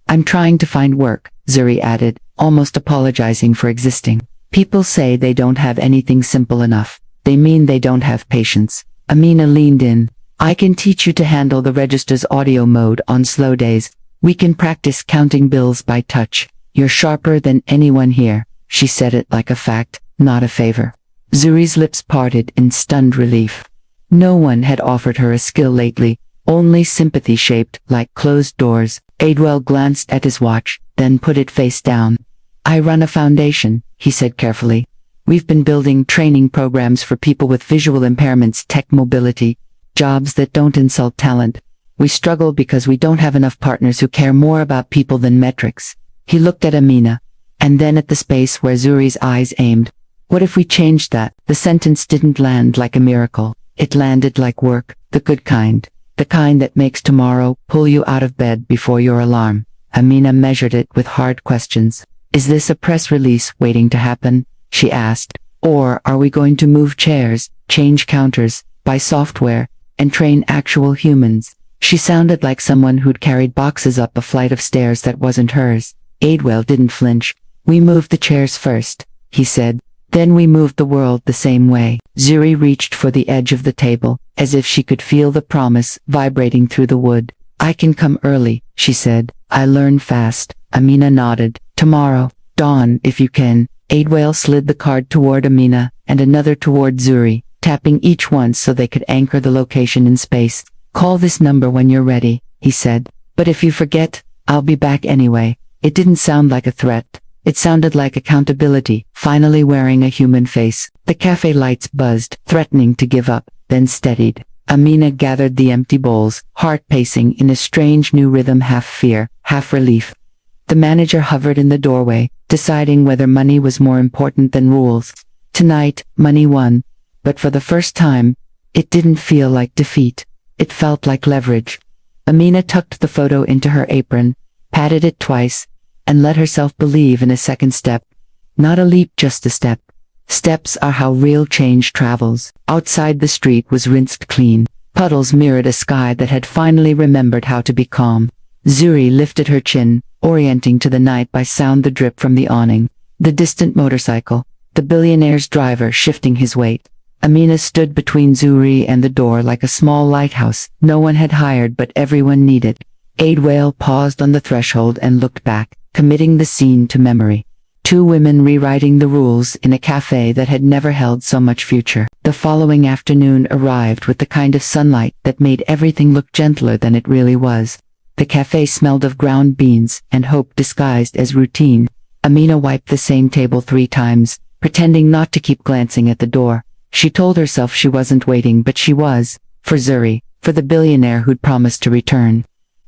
I'm trying to find work, Zuri added, almost apologizing for existing. People say they don't have anything simple enough. They mean they don't have patience. Amina leaned in. I can teach you to handle the register's audio mode on slow days. We can practice counting bills by touch. You're sharper than anyone here. She said it like a fact, not a favor. Zuri's lips parted in stunned relief. No one had offered her a skill lately, only sympathy shaped like closed doors. Adewale glanced at his watch, then put it face down. I run a foundation, he said carefully. We've been building training programs for people with visual impairments, tech mobility, jobs that don't insult talent. We struggle because we don't have enough partners who care more about people than metrics. He looked at Amina, and then at the space where Zuri's eyes aimed. What if we changed that? The sentence didn't land like a miracle. It landed like work, the good kind. The kind that makes tomorrow pull you out of bed before your alarm. Amina measured it with hard questions. Is this a press release waiting to happen? She asked. Or are we going to move chairs, change counters, buy software, and train actual humans? She sounded like someone who'd carried boxes up a flight of stairs that wasn't hers. Adewale didn't flinch. We moved the chairs first, he said. Then we moved the world the same way. Zuri reached for the edge of the table, as if she could feel the promise vibrating through the wood. I can come early, she said. I learn fast. Amina nodded. Tomorrow, dawn, if you can. Adewale slid the card toward Amina, and another toward Zuri, tapping each one so they could anchor the location in space. Call this number when you're ready, he said. But if you forget, I'll be back anyway. It didn't sound like a threat. It sounded like accountability, finally wearing a human face. The cafe lights buzzed, threatening to give up, then steadied. Amina gathered the empty bowls, heart pacing in a strange new rhythm, half fear, half relief. The manager hovered in the doorway, deciding whether money was more important than rules. Tonight, money won. But for the first time, it didn't feel like defeat. It felt like leverage. Amina tucked the photo into her apron, patted it twice, and let herself believe in a second step. Not a leap, just a step. Steps are how real change travels. Outside, the street was rinsed clean. Puddles mirrored a sky that had finally remembered how to be calm. Zuri lifted her chin, orienting to the night by sound the drip from the awning. The distant motorcycle. The billionaire's driver shifting his weight. Amina stood between Zuri and the door like a small lighthouse no one had hired but everyone needed. Adewale paused on the threshold and looked back, committing the scene to memory. Two women rewriting the rules in a cafe that had never held so much future. The following afternoon arrived with the kind of sunlight that made everything look gentler than it really was. The cafe smelled of ground beans and hope disguised as routine. Amina wiped the same table 3 times, pretending not to keep glancing at the door. She told herself she wasn't waiting, but she was. For Zuri, for the billionaire who'd promised to return.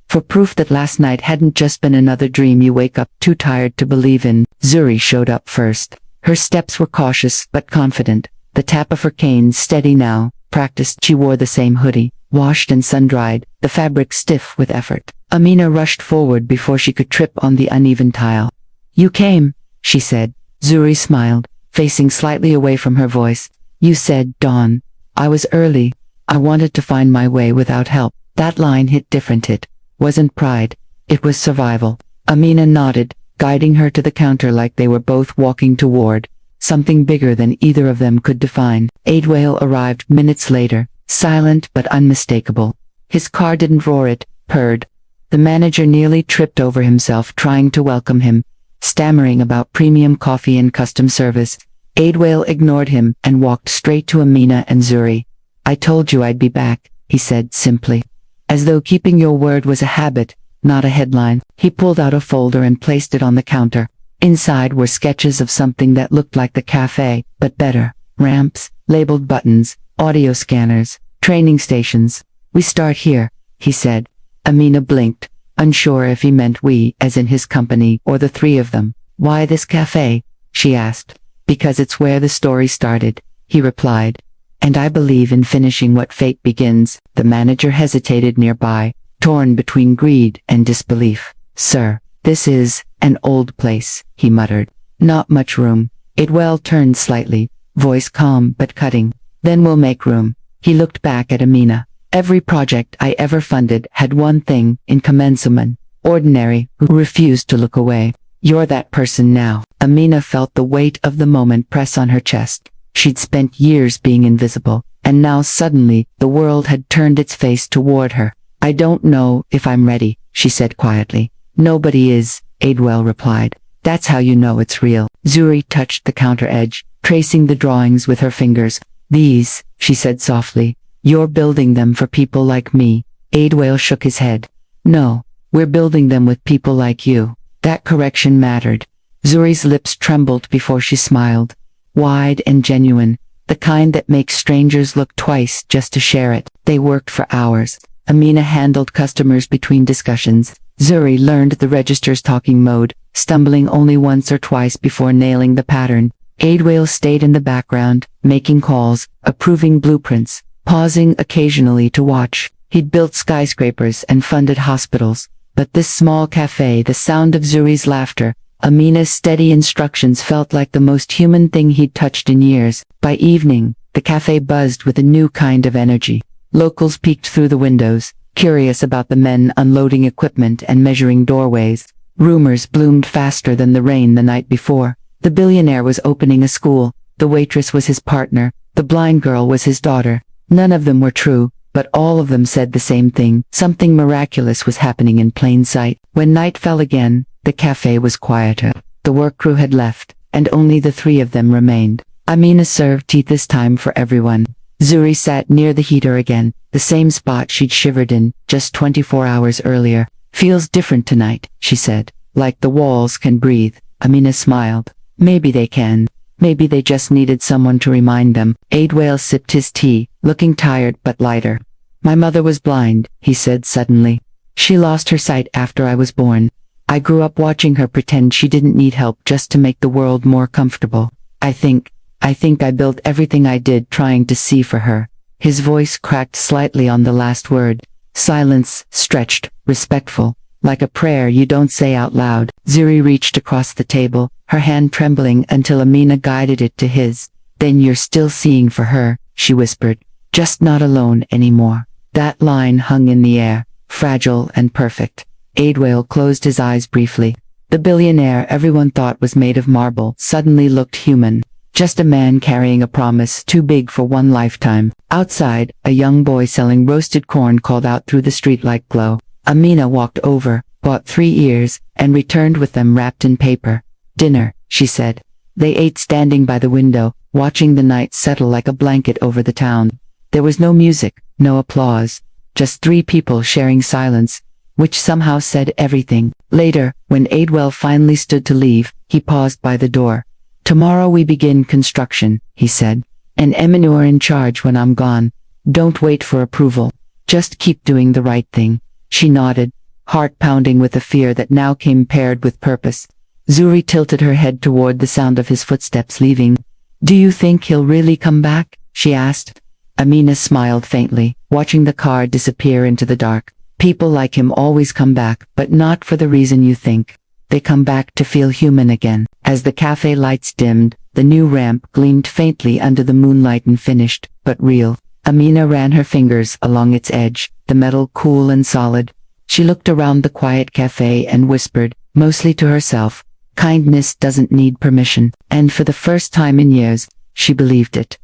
For proof that last night hadn't just been another dream you wake up too tired to believe in. Zuri showed up first. Her steps were cautious but confident, the tap of her cane steady now, practiced. She wore the same hoodie, washed and sun-dried, the fabric stiff with effort. Amina rushed forward before she could trip on the uneven tile. You came, she said. Zuri smiled, facing slightly away from her voice. You said dawn. I was early. I wanted to find my way without help. That line hit different. It wasn't pride. It was survival. Amina nodded, guiding her to the counter like they were both walking toward something bigger than either of them could define. Adewale arrived minutes later, silent but unmistakable. His car didn't roar, it purred. The manager nearly tripped over himself trying to welcome him, stammering about premium coffee and custom service. Adewale ignored him and walked straight to Amina and Zuri. I told you I'd be back, he said simply. As though keeping your word was a habit, not a headline. He pulled out a folder and placed it on the counter. Inside were sketches of something that looked like the cafe, but better. Ramps, labeled buttons, audio scanners, training stations. We start here, he said. Amina blinked, unsure if he meant we, as in his company, or the 3 of them. Why this cafe? She asked. Because it's where the story started, he replied. And I believe in finishing what fate begins. The manager hesitated nearby, torn between greed and disbelief. Sir, this is an old place, he muttered. Not much room. Adewale turned slightly, voice calm but cutting. Then we'll make room. He looked back at Amina. Every project I ever funded had one thing in common. ordinary, who refused to look away. You're that person now. Amina felt the weight of the moment press on her chest. She'd spent years being invisible, and now suddenly, the world had turned its face toward her. I don't know if I'm ready, she said quietly. Nobody is, Adewale replied. That's how you know it's real. Zuri touched the counter edge, tracing the drawings with her fingers. These, she said softly. You're building them for people like me. Adewale shook his head. No, we're building them with people like you. That correction mattered. Zuri's lips trembled before she smiled. Wide and genuine, the kind that makes strangers look twice just to share it. They worked for hours. Amina handled customers between discussions. Zuri learned the register's talking mode, stumbling only once or twice before nailing the pattern. Adewale stayed in the background, making calls, approving blueprints, pausing occasionally to watch. He'd built skyscrapers and funded hospitals. But this small cafe, the sound of Zuri's laughter, Amina's steady instructions felt like the most human thing he'd touched in years. By evening, the cafe buzzed with a new kind of energy. Locals peeked through the windows, curious about the men unloading equipment and measuring doorways. Rumors bloomed faster than the rain the night before. The billionaire was opening a school. The waitress was his partner. The blind girl was his daughter. None of them were true, but all of them said the same thing. Something miraculous was happening in plain sight. When night fell again, the cafe was quieter. The work crew had left, and only the three of them remained. Amina served tea this time for everyone. Zuri sat near the heater again, the same spot she'd shivered in, just 24 hours earlier. Feels different tonight, she said. Like the walls can breathe. Amina smiled. Maybe they can. Maybe they just needed someone to remind them. Adewale sipped his tea, looking tired but lighter. My mother was blind, he said suddenly. She lost her sight after I was born. I grew up watching her pretend she didn't need help just to make the world more comfortable. I think I built everything I did trying to see for her. His voice cracked slightly on the last word. Silence, stretched, respectful, like a prayer you don't say out loud. Zuri reached across the table, her hand trembling until Amina guided it to his. Then you're still seeing for her, she whispered. Just not alone anymore. That line hung in the air, fragile and perfect. Adewale closed his eyes briefly. The billionaire everyone thought was made of marble suddenly looked human. Just a man carrying a promise too big for one lifetime. Outside, a young boy selling roasted corn called out through the streetlight glow. Amina walked over, bought 3 ears, and returned with them wrapped in paper. Dinner, she said. They ate standing by the window, watching the night settle like a blanket over the town. There was no music, no applause, just 3 people sharing silence, which somehow said everything. Later, when Adewale finally stood to leave, he paused by the door. Tomorrow we begin construction, he said. And you're in charge when I'm gone. Don't wait for approval. Just keep doing the right thing. She nodded, heart pounding with a fear that now came paired with purpose. Zuri tilted her head toward the sound of his footsteps leaving. Do you think he'll really come back? She asked. Amina smiled faintly, watching the car disappear into the dark. People like him always come back, but not for the reason you think. They come back to feel human again. As the cafe lights dimmed, the new ramp gleamed faintly under the moonlight and finished, but real. Amina ran her fingers along its edge, the metal cool and solid. She looked around the quiet cafe and whispered, mostly to herself, kindness doesn't need permission. And for the first time in years, she believed it.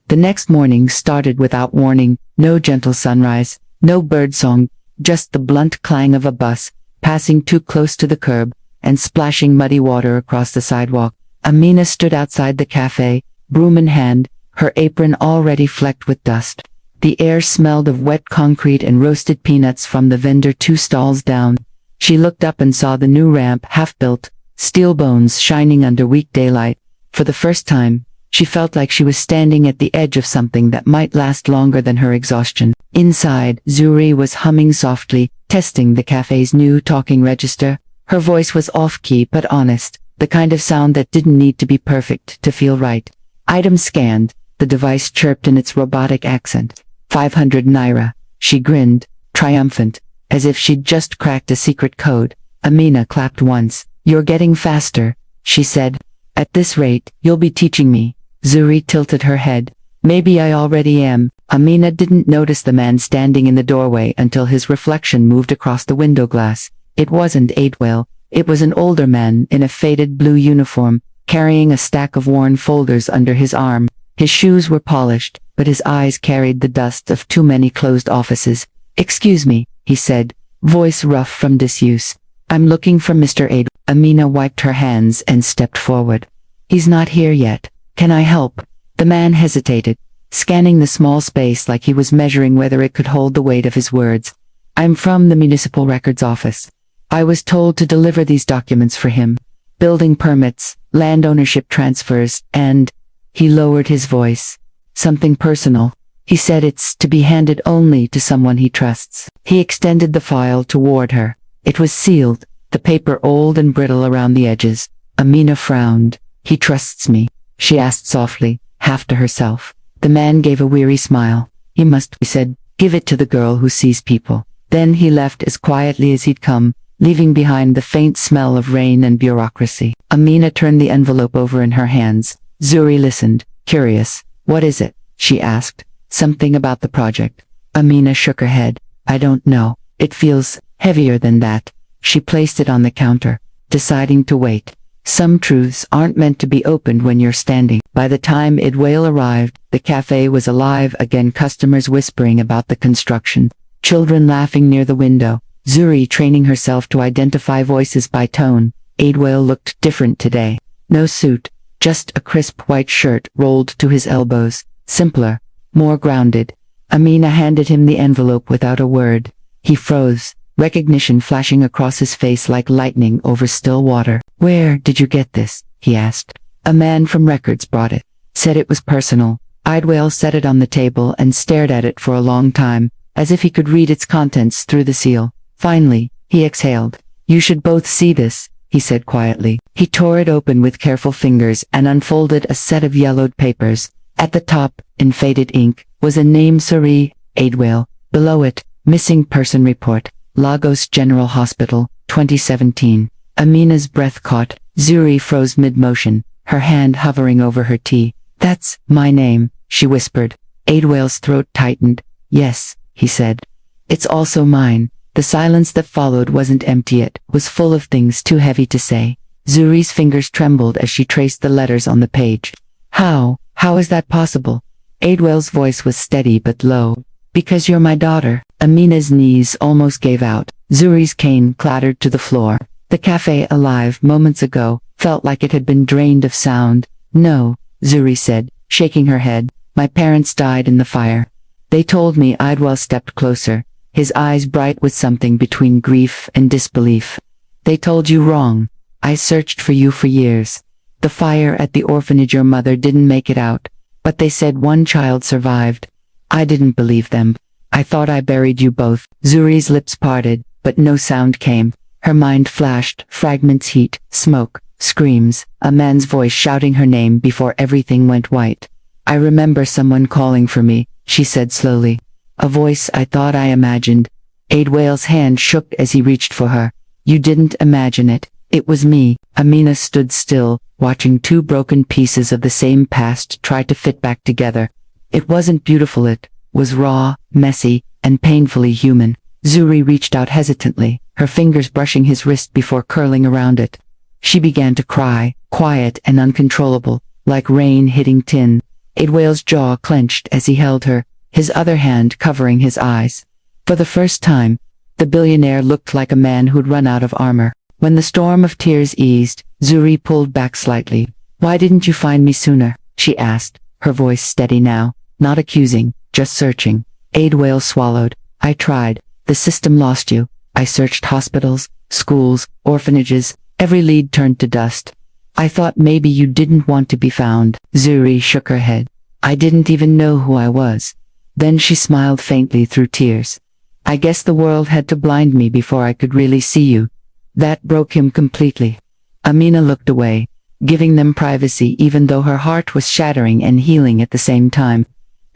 The next morning started without warning, no gentle sunrise, no birdsong, just the blunt clang of a bus, passing too close to the curb, and splashing muddy water across the sidewalk. Amina stood outside the cafe, broom in hand, her apron already flecked with dust. The air smelled of wet concrete and roasted peanuts from the vendor 2 stalls down. She looked up and saw the new ramp half-built, steel bones shining under weak daylight. For the first time, she felt like she was standing at the edge of something that might last longer than her exhaustion. Inside, Zuri was humming softly, testing the cafe's new talking register. Her voice was off-key but honest, the kind of sound that didn't need to be perfect to feel right. Items scanned, the device chirped in its robotic accent. 500 naira. She grinned, triumphant, as if she'd just cracked a secret code. Amina clapped once. You're getting faster, she said. At this rate, you'll be teaching me. Zuri tilted her head. Maybe I already am. Amina didn't notice the man standing in the doorway until his reflection moved across the window glass. It wasn't Adwell. It was an older man in a faded blue uniform, carrying a stack of worn folders under his arm. His shoes were polished, but his eyes carried the dust of too many closed offices. "Excuse me," he said, voice rough from disuse. "I'm looking for Mr. Adwell." Amina wiped her hands and stepped forward. "He's not here yet. Can I help?" The man hesitated, scanning the small space like he was measuring whether it could hold the weight of his words. "I'm from the municipal records office. I was told to deliver these documents for him. Building permits, land ownership transfers, and—" He lowered his voice. "Something personal." He said it's to be handed only to someone he trusts. He extended the file toward her. It was sealed, the paper old and brittle around the edges. Amina frowned. "He trusts me," she asked softly, half to herself. The man gave a weary smile. "He must," he said. "Give it to the girl who sees people." Then he left as quietly as he'd come, leaving behind the faint smell of rain and bureaucracy. Amina turned the envelope over in her hands. Zuri listened, curious. "What is it?" she asked. "Something about the project." Amina shook her head. "I don't know. It feels heavier than that." She placed it on the counter, deciding to wait. Some truths aren't meant to be opened when you're standing. By the time Adwell arrived, the cafe was alive again, customers whispering about the construction, children laughing near the window, Zuri training herself to identify voices by tone. Adwell looked different today. No suit, just a crisp white shirt rolled to his elbows, simpler, more grounded. Amina handed him the envelope without a word. He froze, recognition flashing across his face like lightning over still water. "Where did you get this?" he asked. "A man from records brought it. Said it was personal." Adwell set it on the table and stared at it for a long time, as if he could read its contents through the seal. Finally, he exhaled. "You should both see this," he said quietly. He tore it open with careful fingers and unfolded a set of yellowed papers. At the top, in faded ink, was a name: Zuri Adwell. Below it, missing person report, Lagos General Hospital, 2017. Amina's breath caught. Zuri froze mid-motion, her hand hovering over her tea. "That's my name," she whispered. Adwell's throat tightened. "Yes," he said. "It's also mine." The silence that followed wasn't empty, it was full of things too heavy to say. Zuri's fingers trembled as she traced the letters on the page. How is that possible?" Adwell's voice was steady but low. "Because you're my daughter." Amina's knees almost gave out. Zuri's cane clattered to the floor. The cafe, alive moments ago, felt like it had been drained of sound. "No," Zuri said, shaking her head. "My parents died in the fire." "They told me." Adwell stepped closer, his eyes bright with something between grief and disbelief. "They told you wrong. I searched for you for years. The fire at the orphanage, your mother didn't make it out, but they said one child survived. I didn't believe them. I thought I buried you both." Zuri's lips parted, but no sound came. Her mind flashed, fragments, heat, smoke, screams, a man's voice shouting her name before everything went white. "I remember someone calling for me," she said slowly. "A voice I thought I imagined." Adwell's hand shook as he reached for her. "You didn't imagine it. It was me." Amina stood still, watching two broken pieces of the same past try to fit back together. It wasn't beautiful, it was raw, messy, and painfully human. Zuri reached out hesitantly, her fingers brushing his wrist before curling around it. She began to cry, quiet and uncontrollable, like rain hitting tin. Adwell's jaw clenched as he held her, his other hand covering his eyes. For the first time, the billionaire looked like a man who'd run out of armor. When the storm of tears eased, Zuri pulled back slightly. "Why didn't you find me sooner?" she asked, her voice steady now, not accusing, just searching. Adwell swallowed. "I tried. The system lost you. I searched hospitals, schools, orphanages. Every lead turned to dust. I thought maybe you didn't want to be found." Zuri shook her head. "I didn't even know who I was." Then she smiled faintly through tears. "I guess the world had to blind me before I could really see you." That broke him completely. Amina looked away, giving them privacy even though her heart was shattering and healing at the same time.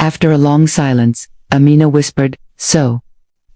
After a long silence, Amina whispered, "So,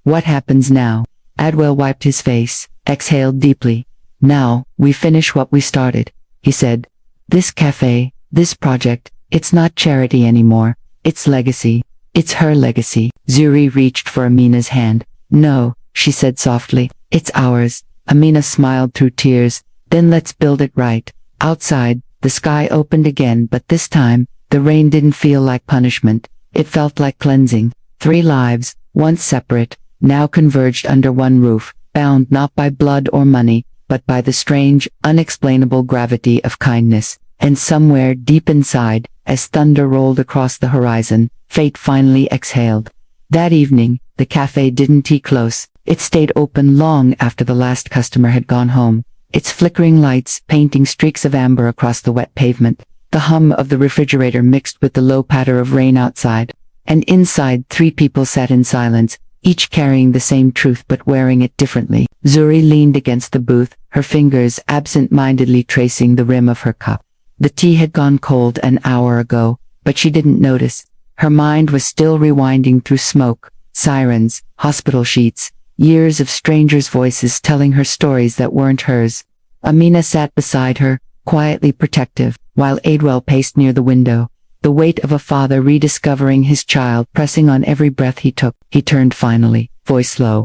what happens now?" Adwell wiped his face, exhaled deeply. "Now, we finish what we started," he said. "This cafe, this project, it's not charity anymore. It's legacy. It's her legacy." Zuri reached for Amina's hand. "No," she said softly. "It's ours. Amina smiled through tears. Then let's build it right. Outside, the sky opened again, but this time, the rain didn't feel like punishment. It felt like cleansing. 3 lives, once separate, now converged under one roof, bound not by blood or money, but by the strange, unexplainable gravity of kindness. And somewhere deep inside, as thunder rolled across the horizon, fate finally exhaled. That evening, the cafe didn't close. It stayed open long after the last customer had gone home, its flickering lights painting streaks of amber across the wet pavement. The hum of the refrigerator mixed with the low patter of rain outside. And inside, 3 people sat in silence, each carrying the same truth but wearing it differently. Zuri leaned against the booth, her fingers absent-mindedly tracing the rim of her cup. The tea had gone cold an hour ago, but she didn't notice. Her mind was still rewinding through smoke, sirens, hospital sheets, years of strangers' voices telling her stories that weren't hers. Amina sat beside her, quietly protective, while Adewale paced near the window, the weight of a father rediscovering his child pressing on every breath he took. He turned finally, voice low.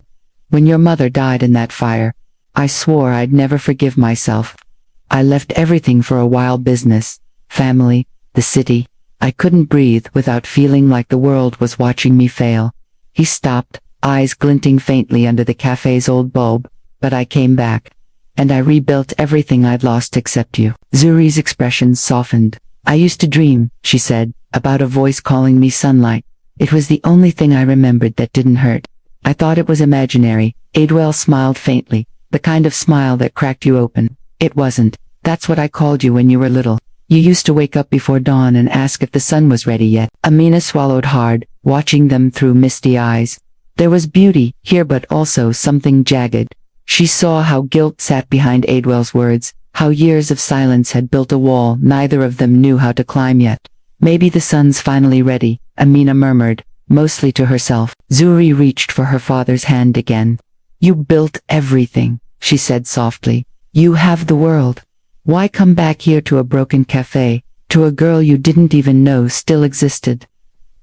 When your mother died in that fire, I swore I'd never forgive myself. I left everything for a wild business, family, the city. I couldn't breathe without feeling like the world was watching me fail. He stopped, eyes glinting faintly under the cafe's old bulb, but I came back. And I rebuilt everything I'd lost except you. Zuri's expression softened. I used to dream, she said, about a voice calling me sunlight. It was the only thing I remembered that didn't hurt. I thought it was imaginary. Adewale smiled faintly, the kind of smile that cracked you open. It wasn't. That's what I called you when you were little. You used to wake up before dawn and ask if the sun was ready yet. Amina swallowed hard, watching them through misty eyes. There was beauty here but also something jagged. She saw how guilt sat behind Adewale's words, how years of silence had built a wall neither of them knew how to climb yet. Maybe the sun's finally ready, Amina murmured, mostly to herself. Zuri reached for her father's hand again. You built everything, she said softly. You have the world. Why come back here to a broken cafe, to a girl you didn't even know still existed?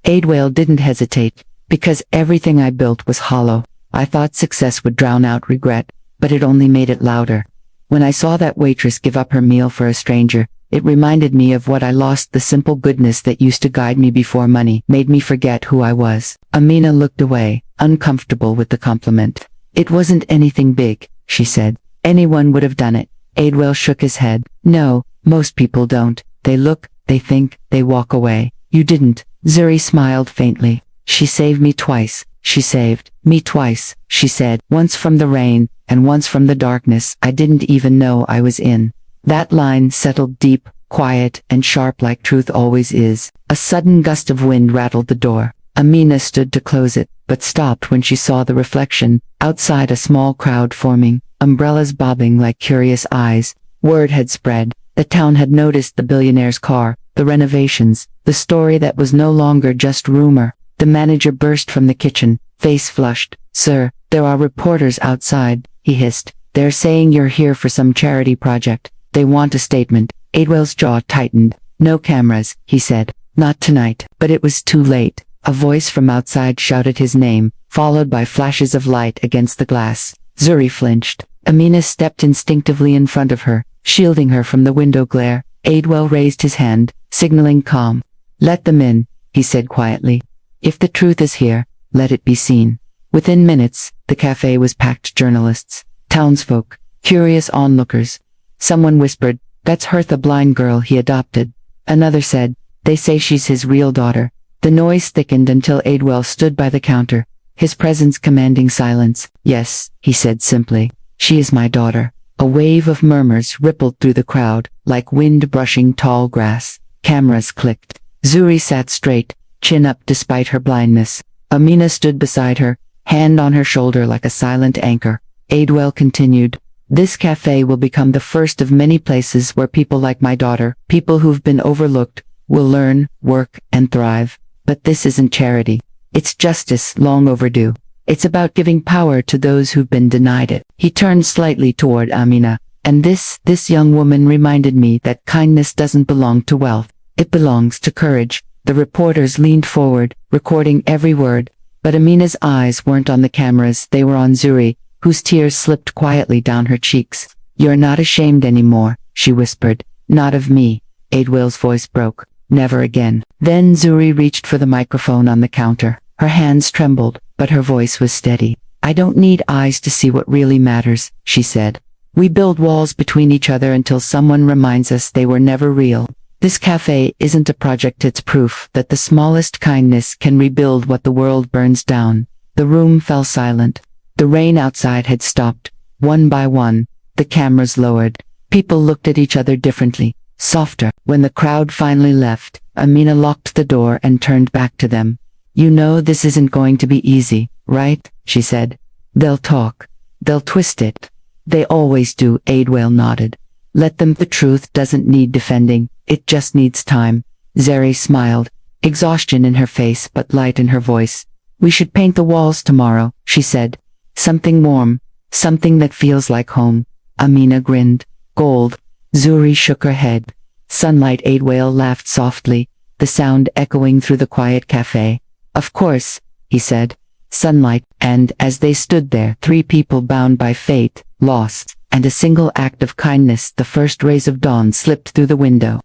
Adewale didn't hesitate, because everything I built was hollow. I thought success would drown out regret, but it only made it louder. When I saw that waitress give up her meal for a stranger, it reminded me of what I lost, the simple goodness that used to guide me before money made me forget who I was. Amina looked away, uncomfortable with the compliment. It wasn't anything big, she said. Anyone would have done it. Adewale shook his head. No, most people don't. They look, they think, they walk away. You didn't. Zuri smiled faintly. She saved me twice. She saved me twice, she said. Once from the rain, and once from the darkness I didn't even know I was in. That line settled deep, quiet, and sharp like truth always is. A sudden gust of wind rattled the door. Amina stood to close it, but stopped when she saw the reflection. Outside, a small crowd forming, umbrellas bobbing like curious eyes. Word had spread. The town had noticed the billionaire's car, the renovations, the story that was no longer just rumor. The manager burst from the kitchen, face flushed. Sir, there are reporters outside, he hissed. They're saying you're here for some charity project. They want a statement. Adewale's jaw tightened. No cameras, he said. Not tonight. But it was too late. A voice from outside shouted his name, followed by flashes of light against the glass. Zuri flinched. Amina stepped instinctively in front of her, shielding her from the window glare. Adewale raised his hand, signaling calm. Let them in, he said quietly. If the truth is here, let it be seen. Within minutes, the cafe was packed. Journalists, townsfolk, curious onlookers. Someone whispered, that's Hertha, blind girl he adopted. Another said, they say she's his real daughter. The noise thickened until Adewale stood by the counter, his presence commanding silence. Yes, he said simply. She is my daughter. A wave of murmurs rippled through the crowd, like wind brushing tall grass. Cameras clicked. Zuri sat straight, chin up despite her blindness. Amina stood beside her, hand on her shoulder like a silent anchor. Adewale continued. This cafe will become the first of many places where people like my daughter, people who've been overlooked, will learn, work, and thrive. But this isn't charity. It's justice, long overdue. It's about giving power to those who've been denied it. He turned slightly toward Amina. And this young woman reminded me that kindness doesn't belong to wealth. It belongs to courage. The reporters leaned forward, recording every word. But Amina's eyes weren't on the cameras, they were on Zuri, whose tears slipped quietly down her cheeks. "You're not ashamed anymore," she whispered. "Not of me." Adwale's voice broke. "Never again." Then Zuri reached for the microphone on the counter. Her hands trembled, but her voice was steady. "I don't need eyes to see what really matters," she said. "We build walls between each other until someone reminds us they were never real. This cafe isn't a project, it's proof that the smallest kindness can rebuild what the world burns down." The room fell silent. The rain outside had stopped. One by one, the cameras lowered. People looked at each other differently, softer. When the crowd finally left, Amina locked the door and turned back to them. "You know this isn't going to be easy, right?" she said. "They'll talk. They'll twist it. They always do." Adwale nodded. "Let them. The truth doesn't need defending. It just needs time." Zuri smiled, exhaustion in her face but light in her voice. "We should paint the walls tomorrow," she said. "Something warm, something that feels like home." Amina grinned. "Gold." Zuri shook her head. "Sunlight." Adwale laughed softly, the sound echoing through the quiet cafe. "Of course," he said. "Sunlight." And as they stood there, three people bound by fate, lost, and a single act of kindness, the first rays of dawn slipped through the window.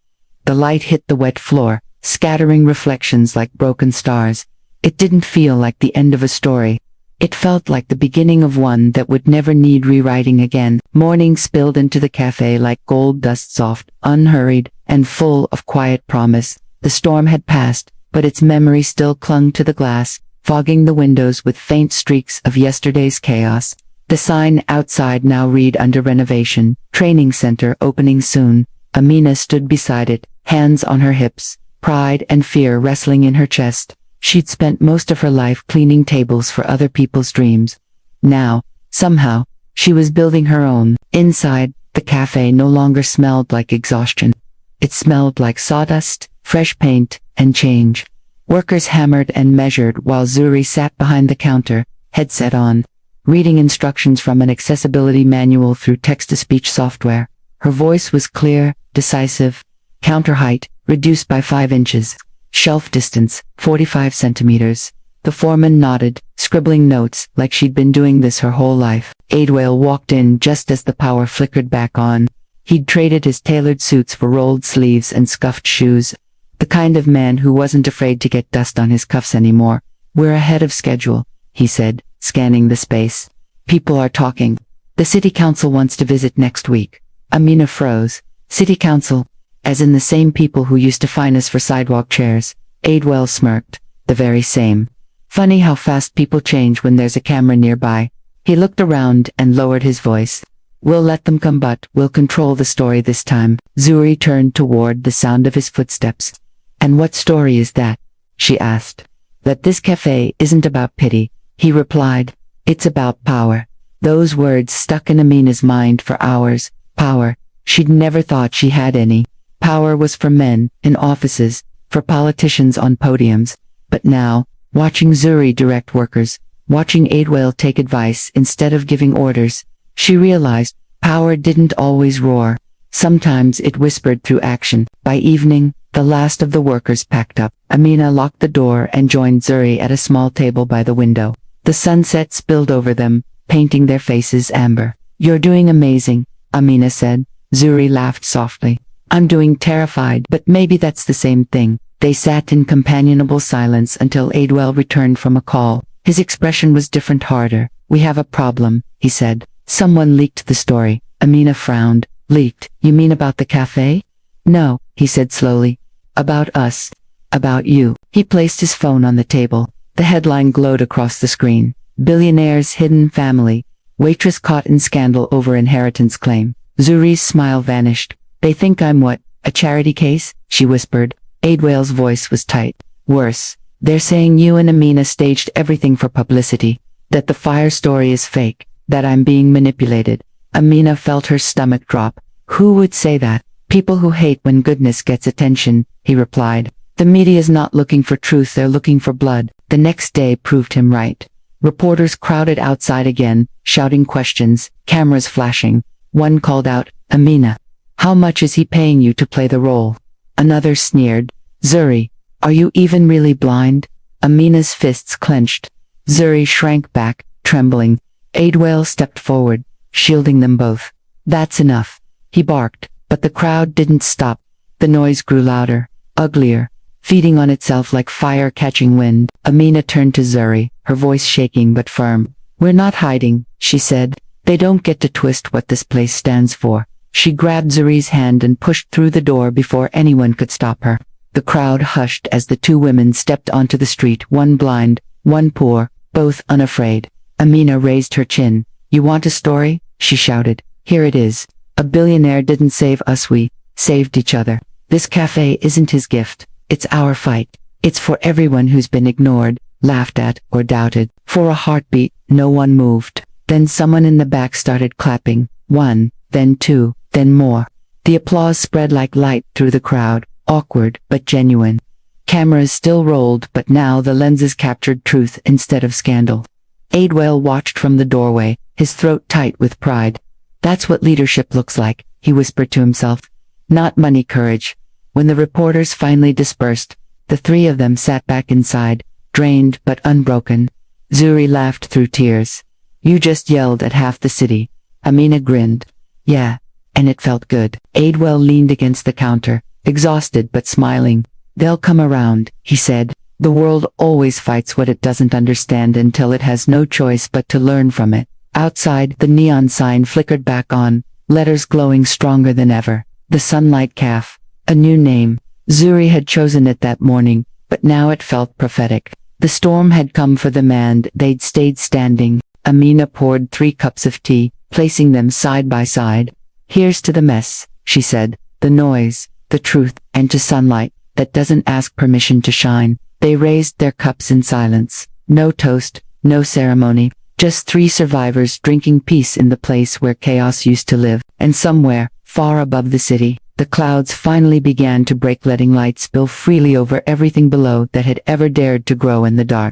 The light hit the wet floor, scattering reflections like broken stars. It didn't feel like the end of a story. It felt like the beginning of one that would never need rewriting again. Morning spilled into the cafe like gold dust, soft, unhurried, and full of quiet promise. The storm had passed, but its memory still clung to the glass, fogging the windows with faint streaks of yesterday's chaos. The sign outside now read under renovation, "Training Center opening soon." Amina stood beside it, hands on her hips, pride and fear wrestling in her chest. She'd spent most of her life cleaning tables for other people's dreams. Now, somehow, she was building her own. Inside, the cafe no longer smelled like exhaustion. It smelled like sawdust, fresh paint, and change. Workers hammered and measured while Zuri sat behind the counter, headset on, reading instructions from an accessibility manual through text-to-speech software. Her voice was clear, decisive. Counter height, reduced by 5 inches. Shelf distance, 45 centimeters. The foreman nodded, scribbling notes like she'd been doing this her whole life. Adwale walked in just as the power flickered back on. He'd traded his tailored suits for rolled sleeves and scuffed shoes. The kind of man who wasn't afraid to get dust on his cuffs anymore. "We're ahead of schedule," he said, scanning the space. "People are talking. The city council wants to visit next week." Amina froze. "City council? As in the same people who used to fine us for sidewalk chairs?" Adwale smirked. "The very same. Funny how fast people change when there's a camera nearby." He looked around and lowered his voice. "We'll let them come, but we'll control the story this time." Zuri turned toward the sound of his footsteps. "And what story is that?" she asked. "That this cafe isn't about pity," he replied. "It's about power." Those words stuck in Amina's mind for hours. Power. She'd never thought she had any. Power was for men, in offices, for politicians on podiums. But now, watching Zuri direct workers, watching Adwale take advice instead of giving orders, she realized power didn't always roar. Sometimes it whispered through action. By evening, the last of the workers packed up. Amina locked the door and joined Zuri at a small table by the window. The sunset spilled over them, painting their faces amber. "You're doing amazing," Amina said. Zuri laughed softly. "I'm doing terrified, but maybe that's the same thing." They sat in companionable silence until Adwale returned from a call. His expression was different, harder. "We have a problem," he said. "Someone leaked the story." Amina frowned. "Leaked? You mean about the cafe?" "No," he said slowly. "About us. About you." He placed his phone on the table. The headline glowed across the screen. "Billionaire's hidden family. Waitress caught in scandal over inheritance claim." Zuri's smile vanished. "They think I'm what? A charity case?" she whispered. Adwale's voice was tight. "Worse. They're saying you and Amina staged everything for publicity. That the fire story is fake. That I'm being manipulated." Amina felt her stomach drop. "Who would say that?" "People who hate when goodness gets attention," he replied. "The media's not looking for truth, they're looking for blood." The next day proved him right. Reporters crowded outside again, shouting questions, cameras flashing. One called out, "Amina, how much is he paying you to play the role?" Another sneered, "Zuri, are you even really blind?" Amina's fists clenched. Zuri shrank back, trembling. Adewale stepped forward, shielding them both. That's enough, he barked, but the crowd didn't stop. The noise grew louder, uglier, feeding on itself like fire catching wind. Amina turned to Zuri, her voice shaking but firm. We're not hiding, she said. They don't get to twist what this place stands for. She grabbed Zuri's hand and pushed through the door before anyone could stop her. The crowd hushed as the two women stepped onto the street, one blind, one poor, both unafraid. Amina raised her chin. You want a story? She shouted. Here it is. A billionaire didn't save us, we saved each other. This cafe isn't his gift. It's our fight. It's for everyone who's been ignored, laughed at, or doubted. For a heartbeat, no one moved. Then someone in the back started clapping. One, then two, then more. The applause spread like light through the crowd, awkward but genuine. Cameras still rolled, but now the lenses captured truth instead of scandal. Adewale watched from the doorway, his throat tight with pride. That's what leadership looks like, he whispered to himself. Not money, courage. When the reporters finally dispersed, the three of them sat back inside, drained but unbroken. Zuri laughed through tears. You just yelled at half the city. Amina grinned. Yeah, and it felt good. Adewale leaned against the counter, exhausted but smiling. They'll come around, he said. The world always fights what it doesn't understand until it has no choice but to learn from it. Outside, the neon sign flickered back on, letters glowing stronger than ever. The Sunlight Calf. A new name. Zuri had chosen it that morning, but now it felt prophetic. The storm had come for them and they'd stayed standing. Amina poured 3 cups of tea, placing them side by side. Here's to the mess, she said. The noise, the truth, and to sunlight that doesn't ask permission to shine. They raised their cups in silence. No toast, no ceremony. Just 3 survivors drinking peace in the place where chaos used to live. And somewhere, far above the city, the clouds finally began to break, letting light spill freely over everything below that had ever dared to grow in the dark.